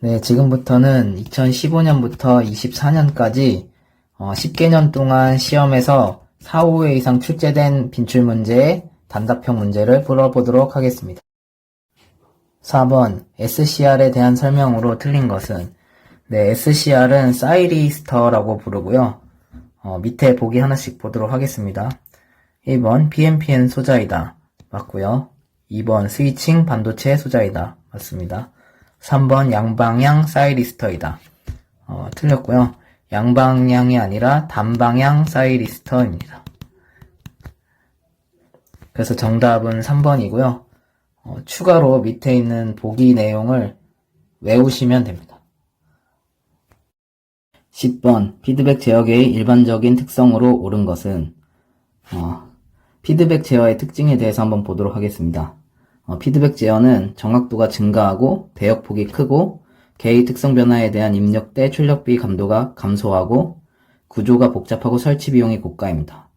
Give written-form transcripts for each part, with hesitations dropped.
네, 지금부터는 2015년부터 24년까지 10개년 동안 시험에서 4, 5회 이상 출제된 빈출문제의 단답형 문제를 풀어보도록 하겠습니다. 4번 SCR에 대한 설명으로 틀린 것은 네, SCR은 사이리스터라고 부르고요. 밑에 보기 하나씩 보도록 하겠습니다. 1번 PNPN 소자이다. 맞고요. 2번 스위칭 반도체 소자이다. 맞습니다. 3번 양방향 사이리스터이다. 틀렸고요. 양방향이 아니라 단방향 사이리스터입니다. 그래서 정답은 3번이고요. 추가로 밑에 있는 보기 내용을 외우시면 됩니다. 10번 피드백 제어계의 일반적인 특성으로 옳은 것은 피드백 제어의 특징에 대해서 한번 보도록 하겠습니다. 피드백 제어는 정확도가 증가하고 대역폭이 크고 계의 특성 변화에 대한 입력대 출력비 감도가 감소하고 구조가 복잡하고 설치 비용이 고가입니다.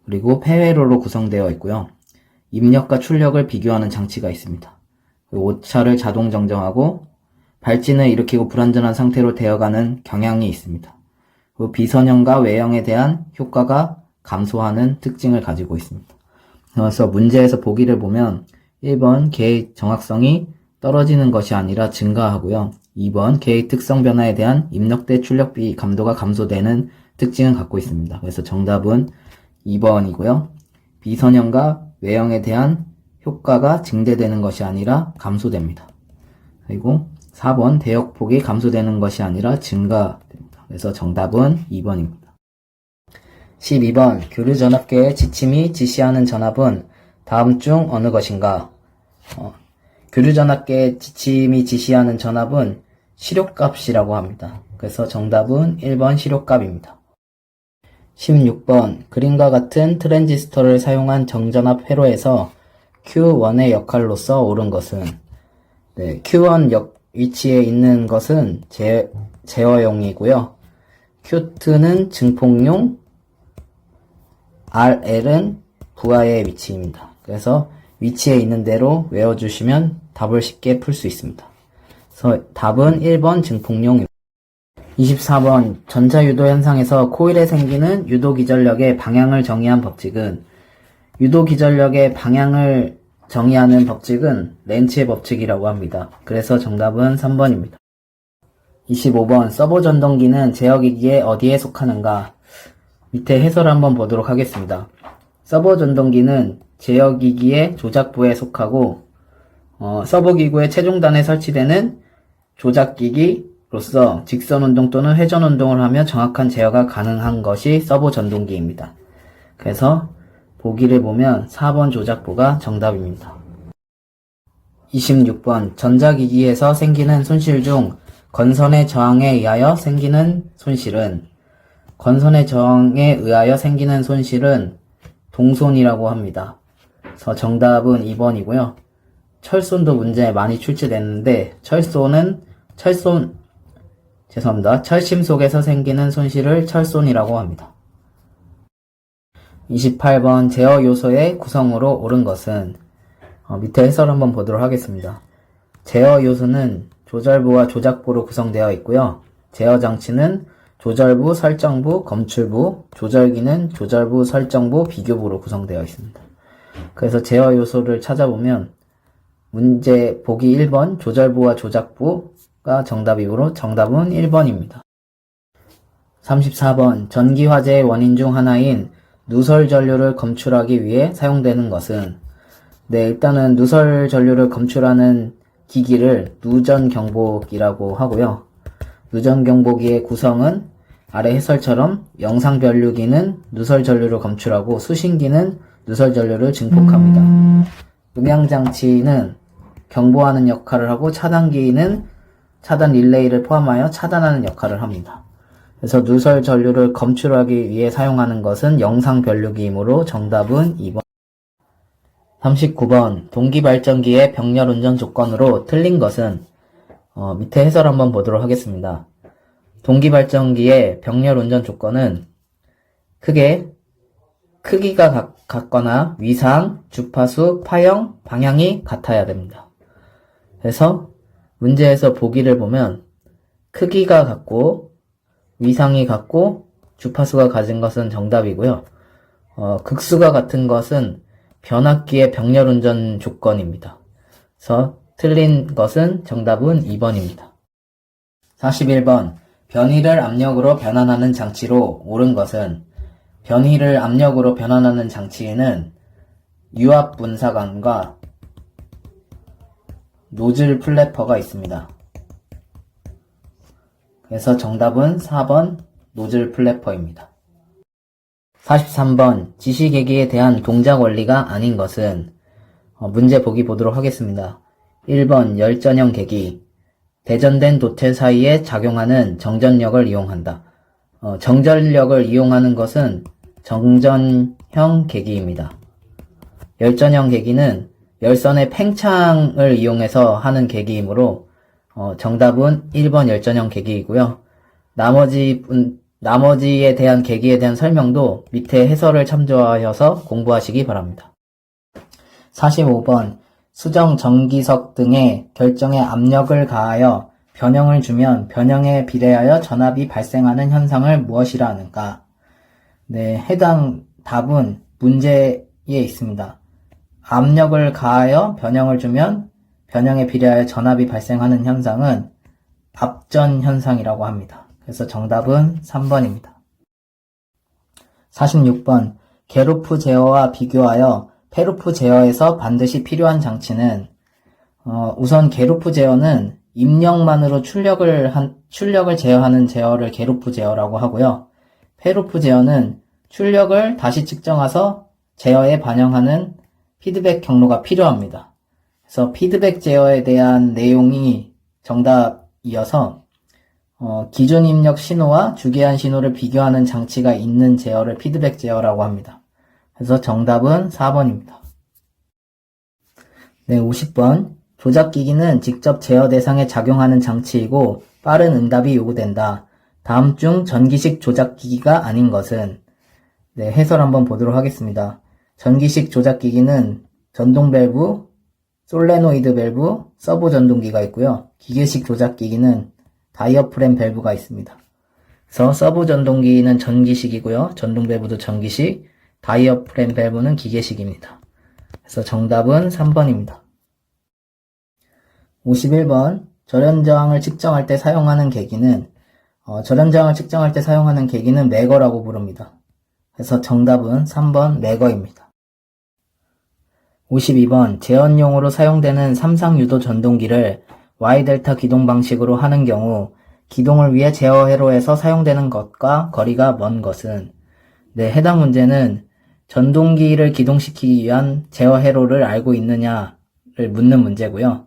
그리고 폐회로로 구성되어 있고요. 입력과 출력을 비교하는 장치가 있습니다. 오차를 자동 정정하고 발진을 일으키고 불완전한 상태로 되어가는 경향이 있습니다. 그리고 비선형과 외형에 대한 효과가 감소하는 특징을 가지고 있습니다. 그래서 문제에서 보기를 보면 1번 계의 정확성이 떨어지는 것이 아니라 증가하고요. 2번 계의 특성 변화에 대한 입력대 출력비 감도가 감소되는 특징을 갖고 있습니다. 그래서 정답은 2번이고요. 비선형과 외형에 대한 효과가 증대되는 것이 아니라 감소됩니다. 그리고 4번 대역폭이 감소되는 것이 아니라 증가됩니다. 그래서 정답은 2번입니다. 12번 교류전압계의 지침이 지시하는 전압은 다음 중 어느 것인가? 교류전압계의 지침이 지시하는 전압은 시료값이라고 합니다. 그래서 정답은 1번 시료값입니다. 16번 그림과 같은 트랜지스터를 사용한 정전압 회로에서 Q1의 역할로서 옳은 것은 네, Q1 위치에 있는 것은 제어용이고요. Q2는 증폭용, RL은 부하의 위치입니다. 그래서 위치에 있는 대로 외워주시면 답을 쉽게 풀 수 있습니다. 그래서 답은 1번 증폭용입니다. 24번 전자유도 현상에서 코일에 생기는 유도기전력의 방향을 정의한 법칙은 유도기전력의 방향을 정의하는 법칙은 렌츠의 법칙이라고 합니다. 그래서 정답은 3번입니다. 25번 서버 전동기는 제어기기에 어디에 속하는가? 밑에 해설을 한번 보도록 하겠습니다. 서버 전동기는 제어기기의 조작부에 속하고 서버기구의 최종단에 설치되는 조작기기로서 직선운동 또는 회전운동을 하며 정확한 제어가 가능한 것이 서버 전동기입니다. 그래서 보기를 보면 4번 조작부가 정답입니다. 26번 전자기기에서 생기는 손실 중 건선의 저항에 의하여 생기는 손실은 건선의 저항에 의하여 생기는 손실은 동손이라고 합니다. 그래서 정답은 2번이고요. 철손도 문제에 많이 출제됐는데 철심 속에서 생기는 손실을 철손이라고 합니다. 28번 제어 요소의 구성으로 옳은 것은 밑에 해설 한번 보도록 하겠습니다. 제어 요소는 조절부와 조작부로 구성되어 있고요. 제어 장치는 조절부, 설정부, 검출부, 조절기는 조절부, 설정부, 비교부로 구성되어 있습니다. 그래서 제어 요소를 찾아보면 문제 보기 1번 조절부와 조작부가 정답이므로 정답은 1번입니다. 34번 전기화재의 원인 중 하나인 누설 전류를 검출하기 위해 사용되는 것은 네, 일단은 누설 전류를 검출하는 기기를 누전 경보기라고 하고요. 누전 경보기의 구성은 아래 해설처럼 영상 변류기는 누설 전류를 검출하고 수신기는 누설 전류를 증폭합니다. 음향 장치는 경보하는 역할을 하고 차단기는 차단 릴레이를 포함하여 차단하는 역할을 합니다. 그래서 누설 전류를 검출하기 위해 사용하는 것은 영상 변류기이므로 정답은 2번. 39번 동기발전기의 병렬 운전 조건으로 틀린 것은 밑에 해설 한번 보도록 하겠습니다. 동기발전기의 병렬 운전 조건은 크기가 같거나 위상, 주파수, 파형, 방향이 같아야 됩니다. 그래서 문제에서 보기를 보면 크기가 같고 위상이 같고 주파수가 가진 것은 정답이고요. 극수가 같은 것은 변압기의 병렬 운전 조건입니다. 그래서 틀린 것은 정답은 2번입니다. 41번. 변위를 압력으로 변환하는 장치로 옳은 것은 변위를 압력으로 변환하는 장치에는 유압 분사관과 노즐 플래퍼가 있습니다. 그래서 정답은 4번 노즐 플래퍼입니다. 43번. 지시계기에 대한 동작 원리가 아닌 것은 문제 보기 보도록 하겠습니다. 1번 열전형 계기. 대전된 도체 사이에 작용하는 정전력을 이용한다. 정전력을 이용하는 것은 정전형 계기입니다. 열전형 계기는 열선의 팽창을 이용해서 하는 계기이므로 정답은 1번 열전형 계기이고요. 나머지에 대한 계기에 대한 설명도 밑에 해설을 참조하셔서 공부하시기 바랍니다. 45번. 수정 전기석 등의 결정에 압력을 가하여 변형을 주면 변형에 비례하여 전압이 발생하는 현상을 무엇이라 하는가? 네, 해당 답은 문제에 있습니다. 압력을 가하여 변형을 주면 변형에 비례하여 전압이 발생하는 현상은 압전 현상이라고 합니다. 그래서 정답은 3번입니다. 46번. 게로프 제어와 비교하여 페로프 제어에서 반드시 필요한 장치는 우선 게로프 제어는 입력만으로 출력을 제어하는 제어를 게로프 제어라고 하고요. 페로프 제어는 출력을 다시 측정해서 제어에 반영하는 피드백 경로가 필요합니다. 그래서 피드백 제어에 대한 내용이 정답이어서 기존 입력 신호와 주기한 신호를 비교하는 장치가 있는 제어를 피드백 제어라고 합니다. 그래서 정답은 4번입니다. 네, 50번. 조작기기는 직접 제어 대상에 작용하는 장치이고 빠른 응답이 요구된다. 다음 중 전기식 조작기기가 아닌 것은? 네, 해설 한번 보도록 하겠습니다. 전기식 조작기기는 전동 밸브, 솔레노이드 밸브, 서보 전동기가 있고요. 기계식 조작기기는 다이어프램 밸브가 있습니다. 그래서 서보 전동기는 전기식이고요. 전동 밸브도 전기식, 다이어프램 밸브는 기계식입니다. 그래서 정답은 3번입니다. 51번. 절연저항을 측정할 때 사용하는 계기는 절연저항을 측정할 때 사용하는 계기는 매거라고 부릅니다. 그래서 정답은 3번 매거입니다. 52번. 재현용으로 사용되는 삼상유도 전동기를 Y델타 기동 방식으로 하는 경우 기동을 위해 제어 회로에서 사용되는 것과 거리가 먼 것은? 네, 해당 문제는 전동기를 기동시키기 위한 제어 회로를 알고 있느냐를 묻는 문제고요.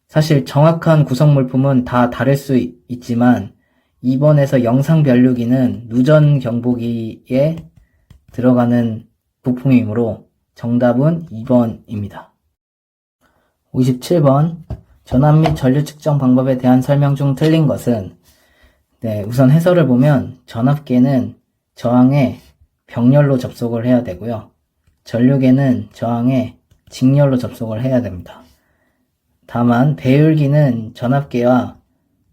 사실 정확한 구성 물품은 다 다를 수 있지만 2번에서 영상 변류기는 누전 경보기에 들어가는 부품이므로 정답은 2번입니다. 57번. 전압 및 전류 측정 방법에 대한 설명 중 틀린 것은? 네, 우선 해설을 보면 전압계는 저항에 병렬로 접속을 해야 되고요. 전류계는 저항에 직렬로 접속을 해야 됩니다. 다만 배율기는 전압계와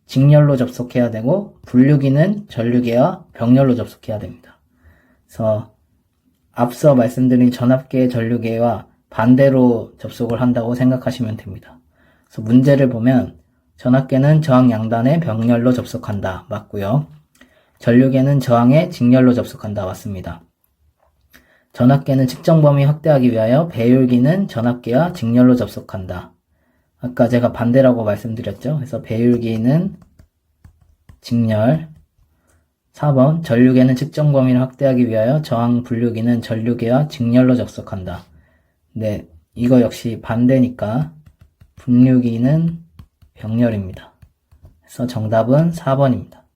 직렬로 접속해야 되고 분류기는 전류계와 병렬로 접속해야 됩니다. 그래서 앞서 말씀드린 전압계, 전류계와 반대로 접속을 한다고 생각하시면 됩니다. 그래서 문제를 보면 전압계는 저항 양단에 병렬로 접속한다. 맞고요. 전류계는 저항에 직렬로 접속한다. 맞습니다. 전압계는 측정 범위 확대하기 위하여 배율기는 전압계와 직렬로 접속한다. 아까 제가 반대라고 말씀드렸죠. 그래서 배율기는 직렬. 4번. 전류계는 측정 범위를 확대하기 위하여 저항 분류기는 전류계와 직렬로 접속한다. 네, 이거 역시 반대니까 분류기는 병렬입니다. 그래서 정답은 4번입니다.